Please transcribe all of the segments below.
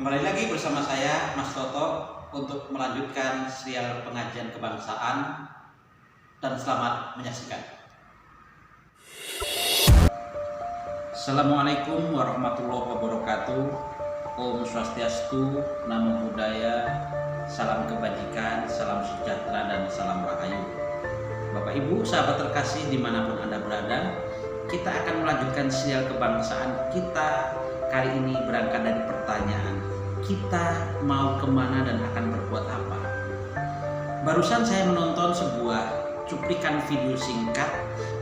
Kembali lagi bersama saya Mas Toto untuk melanjutkan serial pengajian kebangsaan, dan selamat menyaksikan. Assalamualaikum warahmatullahi wabarakatuh. Om Swastiastu, Namo Buddhaya, salam kebajikan, salam sejahtera, dan salam rahayu. Bapak Ibu, sahabat terkasih dimanapun Anda berada, kita akan melanjutkan serial kebangsaan kita. Kali ini berangkat dari pertanyaan, kita mau kemana dan akan berbuat apa? Barusan saya menonton sebuah cuplikan video singkat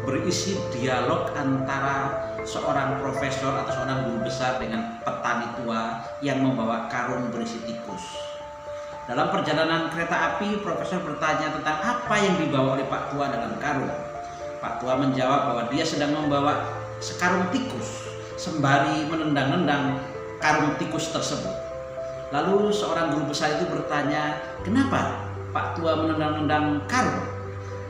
berisi dialog antara seorang profesor atau seorang guru besar dengan petani tua yang membawa karung berisi tikus. Dalam perjalanan kereta api, profesor bertanya tentang apa yang dibawa oleh Pak Tua dalam karung. Pak Tua menjawab bahwa dia sedang membawa sekarung tikus, sembari menendang-nendang karung tikus tersebut. Lalu seorang guru besar itu bertanya, kenapa Pak Tua menendang-nendang karung?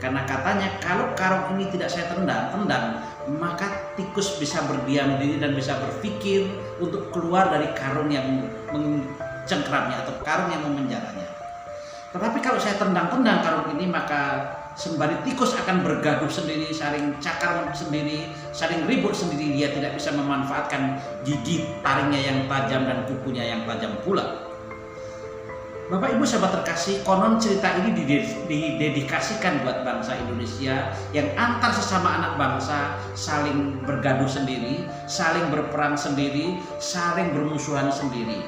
Karena katanya kalau karung ini tidak saya tendang, maka tikus bisa berdiam diri dan bisa berpikir untuk keluar dari karung yang mencengkramnya atau karung yang memenjaranya. Tetapi kalau saya tendang-tendang karung ini, maka sembari tikus akan bergaduh sendiri, saling cakar sendiri, saling ribut sendiri, dia tidak bisa memanfaatkan gigi taringnya yang tajam dan kukunya yang tajam pula. Bapak Ibu sahabat terkasih, konon cerita ini didedikasikan buat bangsa Indonesia yang antar sesama anak bangsa saling bergaduh sendiri, saling berperang sendiri, saling bermusuhan sendiri.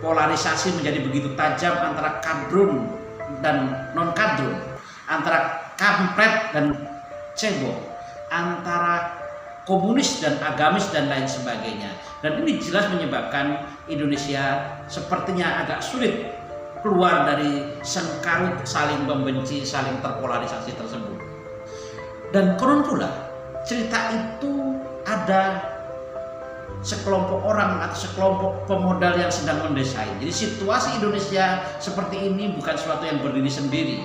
Polarisasi menjadi begitu tajam antara kadrun dan non-kadrun, antara kampret dan cebong, antara komunis dan agamis dan lain sebagainya. Dan ini jelas menyebabkan Indonesia sepertinya agak sulit keluar dari sengkarut saling membenci, saling terpolarisasi tersebut. Dan konon pula cerita itu ada sekelompok orang atau sekelompok pemodal yang sedang mendesain. Jadi situasi Indonesia seperti ini bukan sesuatu yang berdiri sendiri.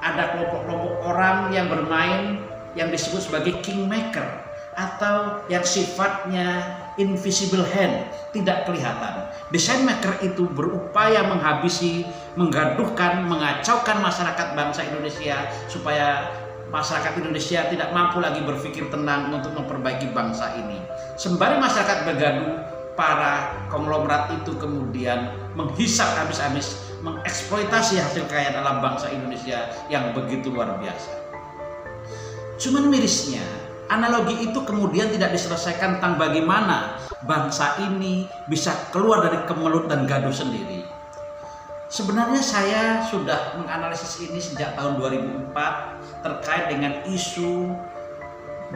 Ada kelompok-kelompok orang yang bermain yang disebut sebagai kingmaker atau yang sifatnya invisible hand, tidak kelihatan. Desain maker itu berupaya menghabisi, menggaduhkan, mengacaukan masyarakat bangsa Indonesia supaya masyarakat Indonesia tidak mampu lagi berpikir tenang untuk memperbaiki bangsa ini. Sembari masyarakat bergaduh, para konglomerat itu kemudian menghisap habis-habis, mengeksploitasi hasil kekayaan alam bangsa Indonesia yang begitu luar biasa. Cuman mirisnya, analogi itu kemudian tidak diselesaikan tentang bagaimana bangsa ini bisa keluar dari kemelut dan gaduh sendiri. Sebenarnya saya sudah menganalisis ini sejak tahun 2004 terkait dengan isu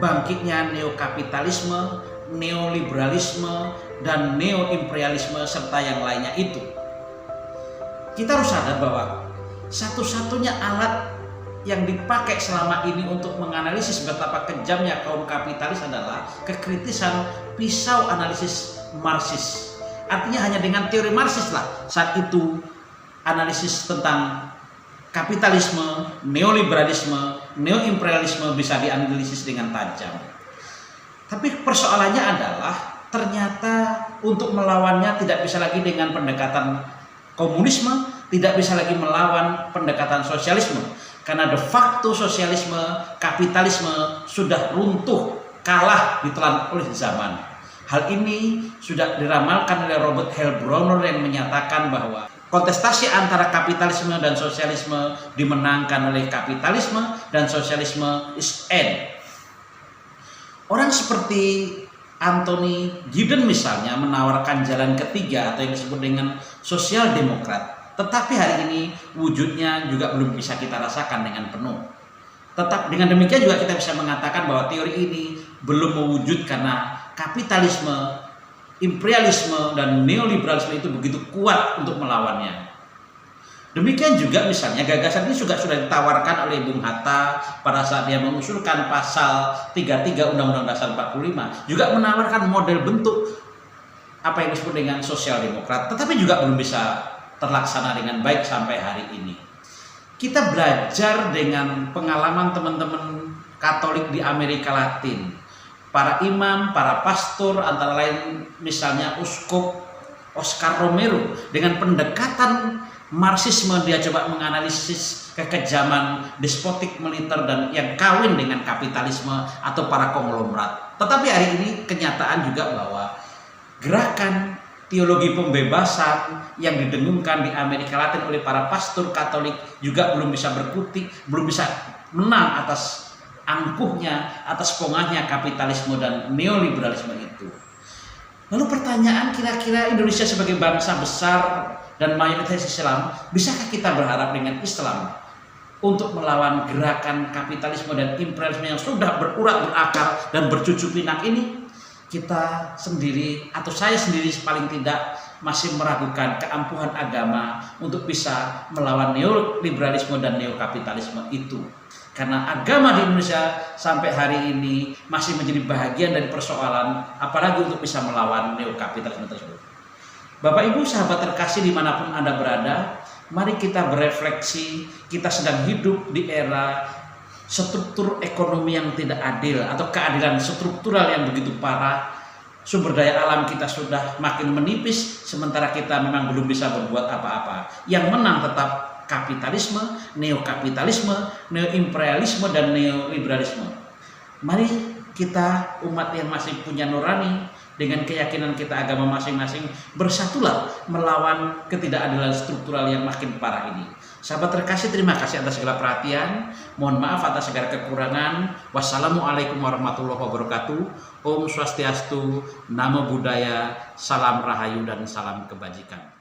bangkitnya neokapitalisme, neoliberalisme, dan neoimperialisme serta yang lainnya itu. Kita harus sadar bahwa satu-satunya alat yang dipakai selama ini untuk menganalisis betapa kejamnya kaum kapitalis adalah kekritisan pisau analisis Marxis. Artinya hanya dengan teori Marxis lah saat itu analisis tentang kapitalisme, neoliberalisme, neoimperialisme bisa dianalisis dengan tajam. Tapi persoalannya adalah ternyata untuk melawannya tidak bisa lagi dengan pendekatan komunisme, tidak bisa lagi melawan pendekatan sosialisme. Karena de facto sosialisme, kapitalisme sudah runtuh, kalah ditelan oleh zaman. Hal ini sudah diramalkan oleh Robert Heilbronner yang menyatakan bahwa kontestasi antara kapitalisme dan sosialisme dimenangkan oleh kapitalisme dan sosialisme is end. Orang seperti Anthony Giddens misalnya menawarkan jalan ketiga atau yang disebut dengan sosial demokrat. Tetapi hari ini wujudnya juga belum bisa kita rasakan dengan penuh. Tetap dengan demikian juga kita bisa mengatakan bahwa teori ini belum mewujud karena kapitalisme, imperialisme, dan neoliberalisme itu begitu kuat untuk melawannya. Demikian juga misalnya gagasan ini juga sudah ditawarkan oleh Bung Hatta pada saat dia mengusulkan pasal 33 Undang-Undang Dasar 45, juga menawarkan model bentuk apa yang disebut dengan sosial demokrat, tetapi juga belum bisa terlaksana dengan baik sampai hari ini. Kita belajar dengan pengalaman teman-teman Katolik di Amerika Latin. Para imam, para pastor, antara lain misalnya uskup Oscar Romero dengan pendekatan Marxisme, dia coba menganalisis kekejaman despotik militer dan yang kawin dengan kapitalisme atau para konglomerat. Tetapi hari ini kenyataan juga bahwa gerakan teologi pembebasan yang didengungkan di Amerika Latin oleh para pastor Katolik juga belum bisa berkutik, belum bisa menang atas angkuhnya, atas pongahnya kapitalisme dan neoliberalisme itu. Lalu pertanyaan, kira-kira Indonesia sebagai bangsa besar dan mayoritas Islam, bisakah kita berharap dengan Islam untuk melawan gerakan kapitalisme dan imperialisme yang sudah berurat berakar dan bercucuk pinang ini? Kita sendiri atau saya sendiri paling tidak masih meragukan keampuhan agama untuk bisa melawan neoliberalisme dan neokapitalisme itu. Karena agama di Indonesia sampai hari ini masih menjadi bagian dari persoalan, apalagi untuk bisa melawan neokapitalisme tersebut. Bapak Ibu sahabat terkasih dimanapun Anda berada, mari kita berefleksi, kita sedang hidup di era struktur ekonomi yang tidak adil atau keadilan struktural yang begitu parah. Sumber daya alam kita sudah makin menipis, sementara kita memang belum bisa berbuat apa-apa. Yang menang tetap kapitalisme, neokapitalisme, neoimperialisme, dan neoliberalisme. Mari kita umat yang masih punya nurani, dengan keyakinan kita agama masing-masing, bersatulah melawan ketidakadilan struktural yang makin parah ini. Sahabat terkasih, terima kasih atas segala perhatian. Mohon maaf atas segala kekurangan. Wassalamualaikum warahmatullahi wabarakatuh. Om Swastiastu, Namo Buddhaya, Salam Rahayu dan salam kebajikan.